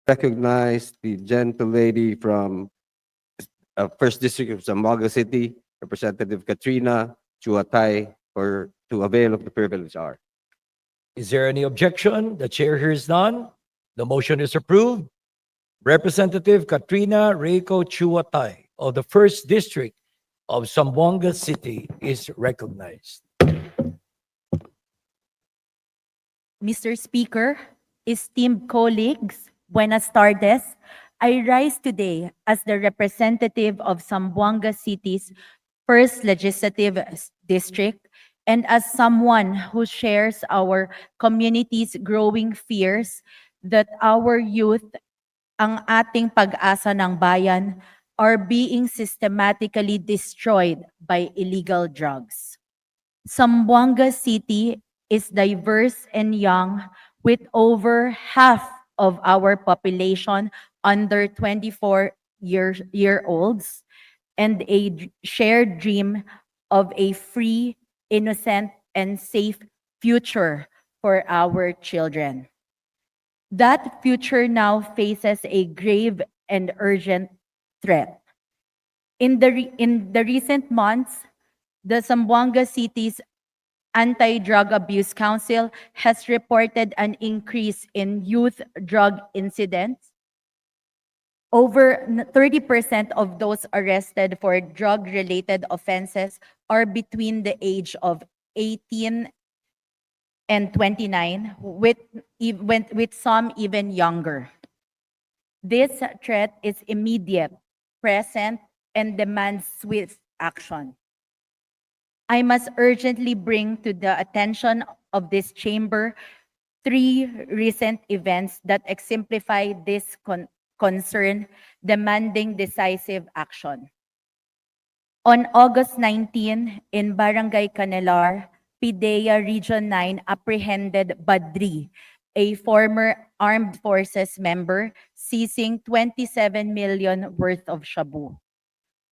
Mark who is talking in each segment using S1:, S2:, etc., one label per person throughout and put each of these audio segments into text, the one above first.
S1: recognize the gentle lady from First District of Zamboanga City, Representative Katrina Chuatay, for to avail of the privilege hour.
S2: Is there any objection? The chair hears none. The motion is approved. Representative Katrina Reiko Chuatay of the First District of Zamboanga City is recognized.
S3: Mr. Speaker, esteemed colleagues, buenas tardes. I rise today as the representative of Zamboanga City's first legislative district and as someone who shares our community's growing fears that our youth, ang ating pag-asa ng bayan, are being systematically destroyed by illegal drugs. Zamboanga City is diverse and young, with over half of our population under 24-year-olds and a shared dream of a free, innocent, and safe future for our children. That future now faces a grave and urgent threat. In the recent months, the Zamboanga City's Anti-Drug Abuse Council has reported an increase in youth drug incidents. Over 30% of those arrested for drug-related offenses are between the age of 18 and 29, with some even younger. This threat is immediate, present, and demands swift action. I must urgently bring to the attention of this chamber three recent events that exemplify this concern, demanding decisive action. On August 19, in Barangay Canelar, PIDEA Region 9 apprehended Badri, a former armed forces member, seizing 27 million worth of shabu.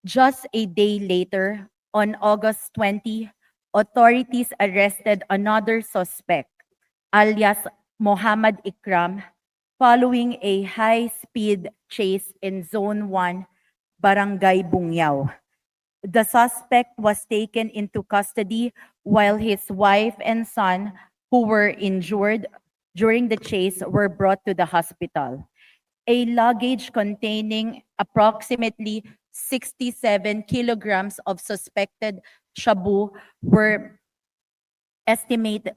S3: Just a day later, on August 20, authorities arrested another suspect, alias Mohammad Ikram, following a high-speed chase in Zone 1, Barangay Bungyao. The suspect was taken into custody while his wife and son, who were injured during the chase, were brought to the hospital. A luggage containing approximately 67 kilograms of suspected shabu were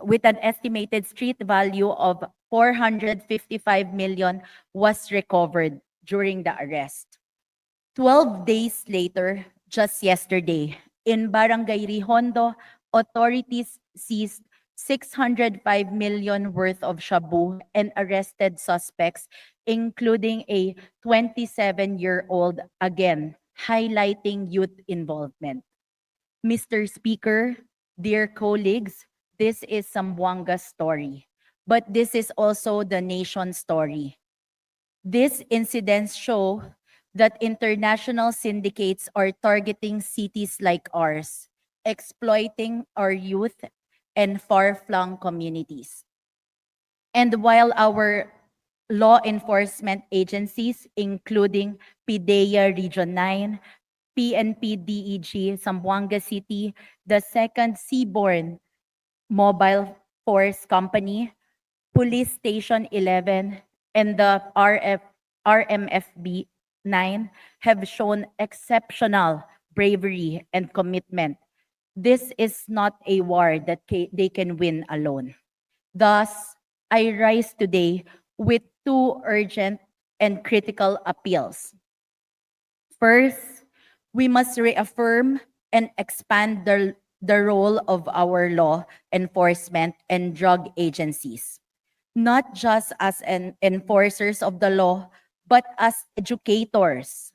S3: with an estimated street value of 455 million was recovered during the arrest. 12 days later, just yesterday, in Barangay Rihondo, authorities seized 605 million worth of shabu and arrested suspects, including a 27-year-old, again, highlighting youth involvement. Mr. Speaker, dear colleagues, this is Zamboanga's story, but this is also the nation's story. These incidents show that international syndicates are targeting cities like ours, exploiting our youth and far-flung communities. And while our law enforcement agencies, including PIDEA Region 9, PNP DEG Zamboanga City, the Second Seaborne Mobile Force Company, Police Station 11, and the RMFB 9 have shown exceptional bravery and commitment. This is not a war that they can win alone. Thus, I rise today with two urgent and critical appeals. First, we must reaffirm and expand the role of our law enforcement and drug agencies, not just as enforcers of the law, but as educators,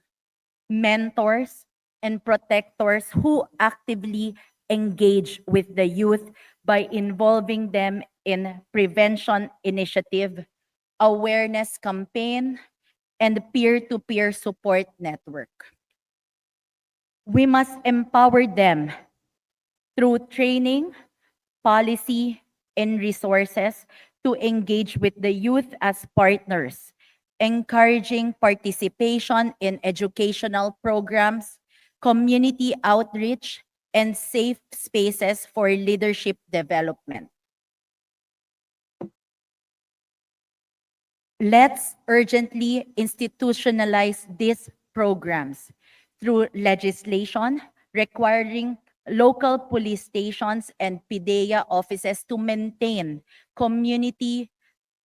S3: mentors, and protectors who actively engage with the youth by involving them in prevention initiative, awareness campaign, and peer-to-peer support network. We must empower them through training, policy, and resources to engage with the youth as partners encouraging participation in educational programs, community outreach, and safe spaces for leadership development. Let's urgently institutionalize these programs through legislation requiring local police stations and PIDEA offices to maintain community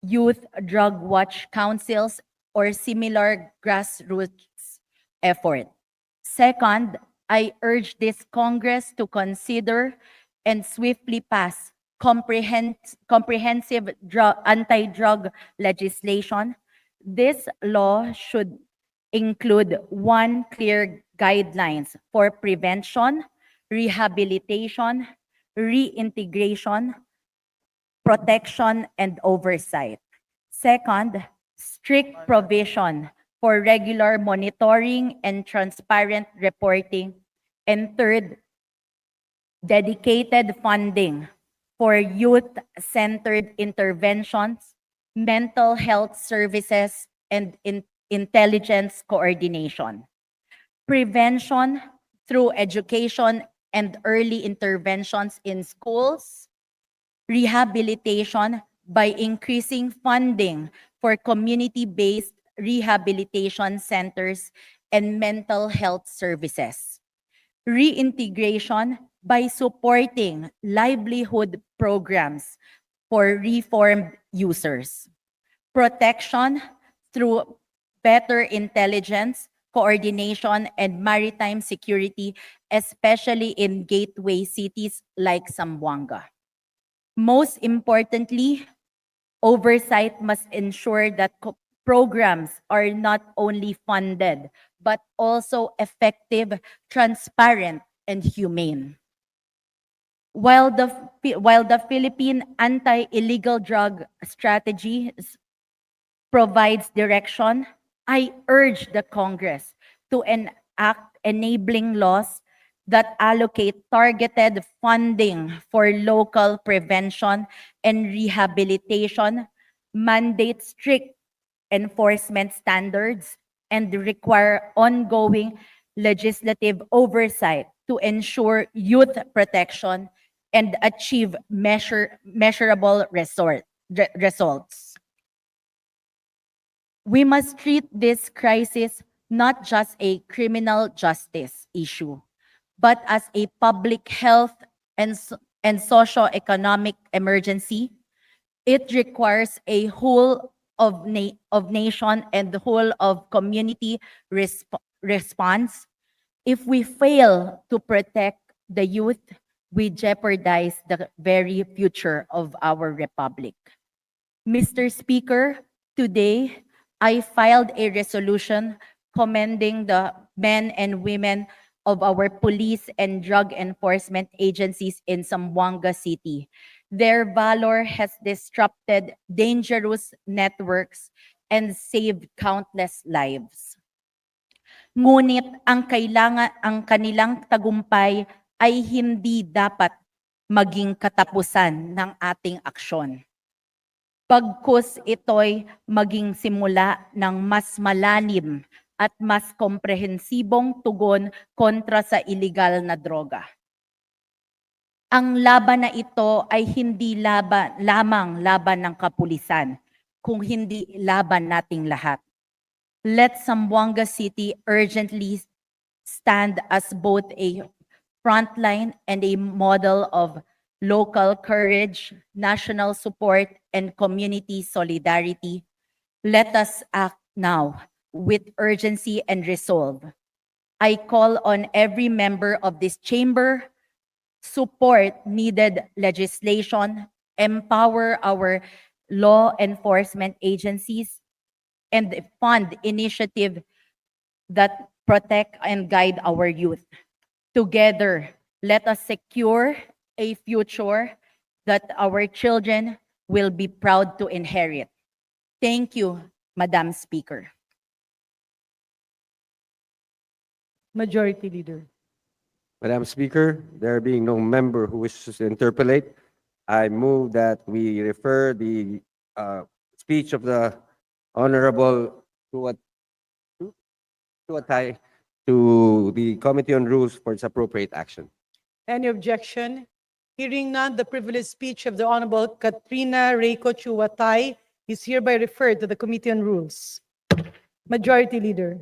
S3: youth drug watch councils or similar grassroots effort. Second, I urge this Congress to consider and swiftly pass comprehensive anti-drug legislation. This law should include one clear guidelines for prevention, rehabilitation, reintegration, protection, and oversight. Second, strict provision for regular monitoring and transparent reporting. And third, dedicated funding for youth-centered interventions, mental health services, and intelligence coordination. Prevention through education and early interventions in schools, rehabilitation by increasing funding for community-based rehabilitation centers and mental health services. Reintegration by supporting livelihood programs for reformed users. Protection through better intelligence, coordination, and maritime security, especially in gateway cities like Zamboanga. Most importantly, oversight must ensure that programs are not only funded, but also effective, transparent, and humane. While the Philippine anti-illegal drug strategy provides direction, I urge the Congress to enact enabling laws that allocate targeted funding for local prevention and rehabilitation, mandate strict enforcement standards, and require ongoing legislative oversight to ensure youth protection and achieve measurable results. We must treat this crisis not just a criminal justice issue, but as a public health and socio-economic emergency. It requires a whole of nation and the whole of community response. If we fail to protect the youth, we jeopardize the very future of our republic. Mr. Speaker, today I filed a resolution commending the men and women of our police and drug enforcement agencies in Zamboanga City. Their valor has disrupted dangerous networks and saved countless lives. Ngunit ang kanilang tagumpay ay hindi dapat maging katapusan ng ating aksyon. Bagkus ito'y maging simula ng mas malalim at mas komprehensibong tugon kontra sa iligal na droga. Ang laban na ito ay hindi lamang laban ng kapulisan, kung hindi laban nating lahat. Let Zamboanga City urgently stand as both a frontline and a model of local courage, national support, and community solidarity. Let us act now with urgency and resolve. I call on every member of this chamber, support needed legislation, empower our law enforcement agencies, and fund initiatives that protect and guide our youth. Together, let us secure a future that our children will be proud to inherit. Thank you, Madam Speaker.
S4: Majority Leader.
S1: Madam Speaker, there being no member who wishes to interpolate, I move that we refer the speech of the Honorable Chuatai to the Committee on Rules for its appropriate action.
S4: Any objection? Hearing none, the privileged speech of the Honorable Katrina Reiko Chuatai is hereby referred to the Committee on Rules. Majority Leader.